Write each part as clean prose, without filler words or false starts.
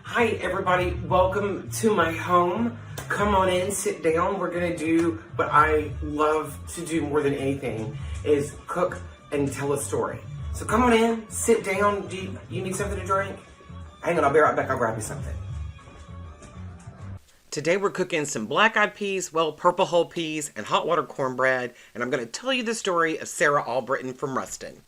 Hi everybody, welcome to my home. Come on in, sit down. We're gonna do what I love to do more than anything, is cook and tell a story. So come on in, sit down. Do you need something to drink? Hang on, I'll be right back, I'll grab you something. Today we're cooking some black-eyed peas, purple whole peas, and hot water cornbread, and I'm gonna tell you the story of Sarah Albritton from Ruston.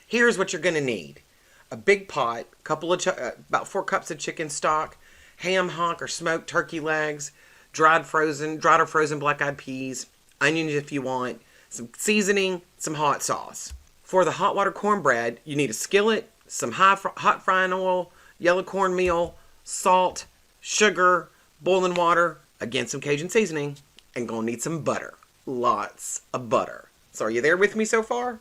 Here's what you're gonna need. A big pot, about 4 cups of chicken stock, ham hock or smoked turkey legs, dried or frozen black-eyed peas, onions if you want, some seasoning, some hot sauce. For the hot water cornbread, you need a skillet, some hot frying oil, yellow cornmeal, salt, sugar, boiling water, again some Cajun seasoning, and gonna need some butter. Lots of butter. So are you there with me so far?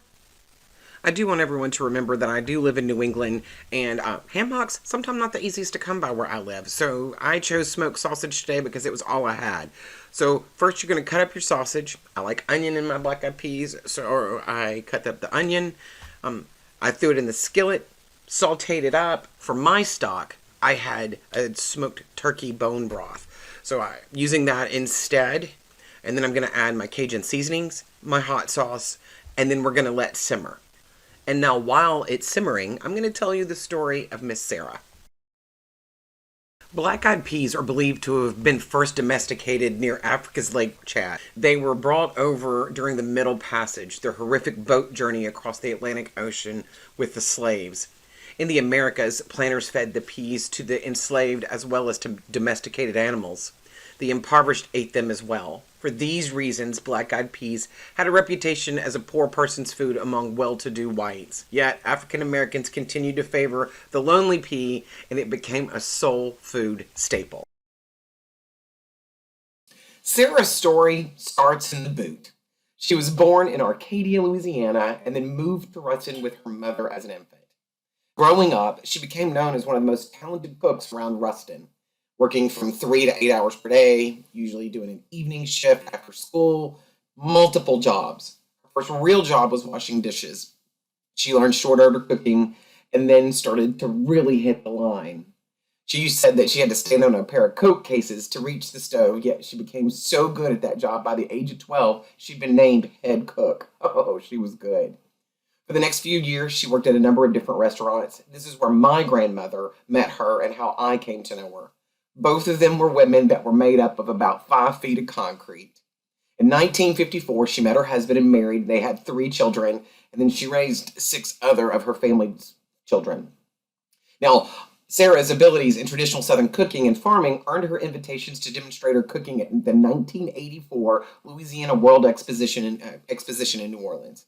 I do want everyone to remember that I do live in New England, and ham hocks, sometimes not the easiest to come by where I live. So I chose smoked sausage today because it was all I had. So first you're going to cut up your sausage. I like onion in my black-eyed peas, so I cut up the onion. I threw it in the skillet, sauteed it up. For my stock, I had a smoked turkey bone broth. So I'm using that instead. And then I'm going to add my Cajun seasonings, my hot sauce, and then we're going to let simmer. And now while it's simmering, I'm going to tell you the story of Miss Sarah. Black-eyed peas are believed to have been first domesticated near Africa's Lake Chad. They were brought over during the Middle Passage, their horrific boat journey across the Atlantic Ocean with the slaves. In the Americas, planters fed the peas to the enslaved as well as to domesticated animals. The impoverished ate them as well. For these reasons, black-eyed peas had a reputation as a poor person's food among well-to-do whites. Yet, African Americans continued to favor the lonely pea, and it became a soul food staple. Sarah's story starts in the boot. She was born in Arcadia, Louisiana, and then moved to Ruston with her mother as an infant. Growing up, she became known as one of the most talented cooks around Ruston, working from 3 to 8 hours per day, usually doing an evening shift after school, multiple jobs. Her first real job was washing dishes. She learned short order cooking and then started to really hit the line. She said that she had to stand on a pair of Coke cases to reach the stove, yet she became so good at that job by the age of 12, she'd been named head cook. Oh, she was good. For the next few years, she worked at a number of different restaurants. This is where my grandmother met her and how I came to know her. Both of them were women that were made up of about 5 feet of concrete. In 1954, she met her husband and married. They had 3 children, and then she raised 6 other of her family's children. Now, Sarah's abilities in traditional Southern cooking and farming earned her invitations to demonstrate her cooking at the 1984 Louisiana World Exposition in New Orleans.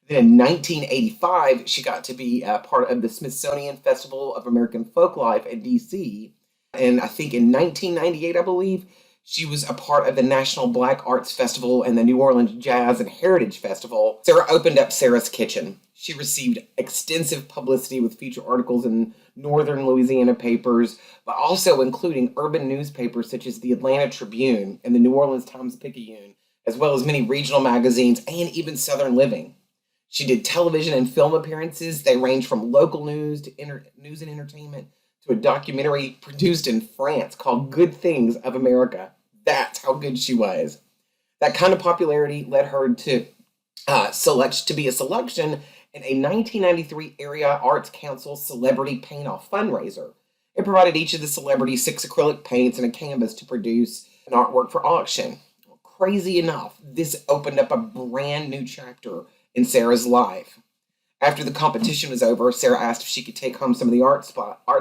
Then in 1985, she got to be a part of the Smithsonian Festival of American Folklife in D.C., and I think in 1998, I believe, she was a part of the National Black Arts Festival and the New Orleans Jazz and Heritage Festival. Sarah opened up Sarah's Kitchen. She received extensive publicity with feature articles in northern Louisiana papers, but also including urban newspapers such as the Atlanta Tribune and the New Orleans Times-Picayune, as well as many regional magazines and even Southern Living. She did television and film appearances. They range from local news to news and entertainment, to a documentary produced in France called Good Things of America. That's how good she was. That kind of popularity led her to be a selection in a 1993 Area Arts Council Celebrity Paint-Off fundraiser. It provided each of the celebrities 6 acrylic paints and a canvas to produce an artwork for auction. Crazy enough, this opened up a brand new chapter in Sarah's life. After the competition was over, Sarah asked if she could take home some of the art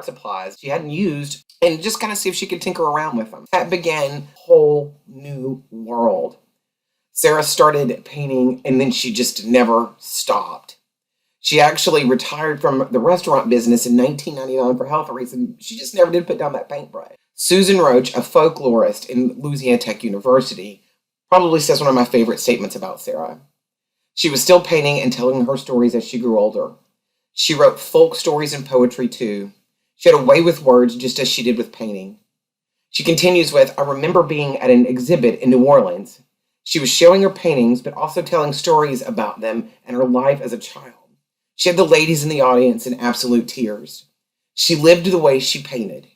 supplies she hadn't used and just kind of see if she could tinker around with them. That began a whole new world. Sarah started painting, and then she just never stopped. She actually retired from the restaurant business in 1999 for health reasons. She just never did put down that paintbrush. Susan Roach, a folklorist in Louisiana Tech University, probably says one of my favorite statements about Sarah. She was still painting and telling her stories as she grew older. She wrote folk stories and poetry too. She had a way with words just as she did with painting. She continues with, I remember being at an exhibit in New Orleans. She was showing her paintings, but also telling stories about them and her life as a child. She had the ladies in the audience in absolute tears. She lived the way she painted.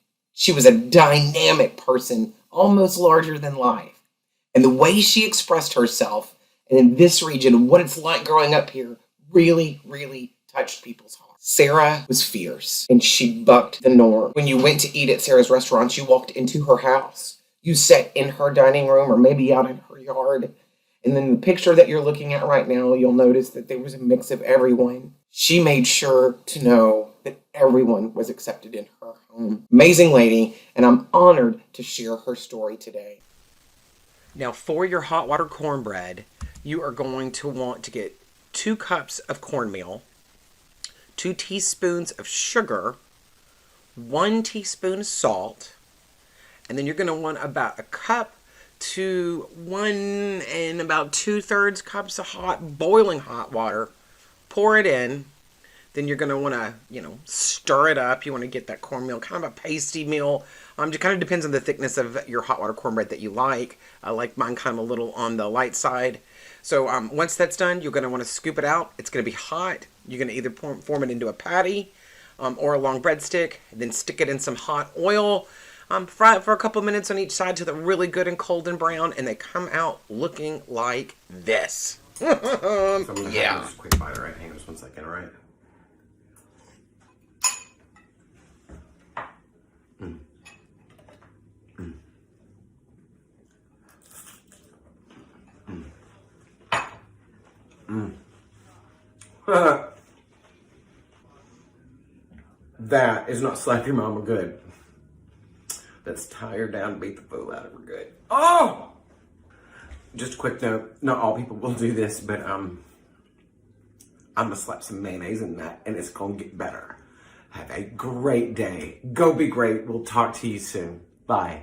She was a dynamic person, almost larger than life. And the way she expressed herself, and in this region, and what it's like growing up here, really, really touched people's hearts. Sarah was fierce, and she bucked the norm. When you went to eat at Sarah's restaurants, you walked into her house. You sat in her dining room or maybe out in her yard. And then the picture that you're looking at right now, you'll notice that there was a mix of everyone. She made sure to know that everyone was accepted in her home. Amazing lady, and I'm honored to share her story today. Now, for your hot water cornbread, you are going to want to get 2 cups of cornmeal, 2 teaspoons of sugar, 1 teaspoon of salt, and then you're going to want about a cup to 1 and about 2/3 cups of boiling hot water. Pour it in. Then you're going to want to, stir it up. You want to get that cornmeal kind of a pasty meal. It kind of depends on the thickness of your hot water cornbread that you like. I like mine kind of a little on the light side. So once that's done, you're going to want to scoop it out. It's going to be hot. You're going to either form it into a patty or a long breadstick, and then stick it in some hot oil. Fry it for a couple minutes on each side till they're really good and cold and brown, and they come out looking like this. So I'm going to have this quick bite, all right? Hang on just 1 second, all right? That is not slap your mama good. That's tie her down, beat the fool out of her good. Oh! Just a quick note, not all people will do this, but I'm gonna slap some mayonnaise in that and it's gonna get better. Have a great day. Go be great. We'll talk to you soon. Bye.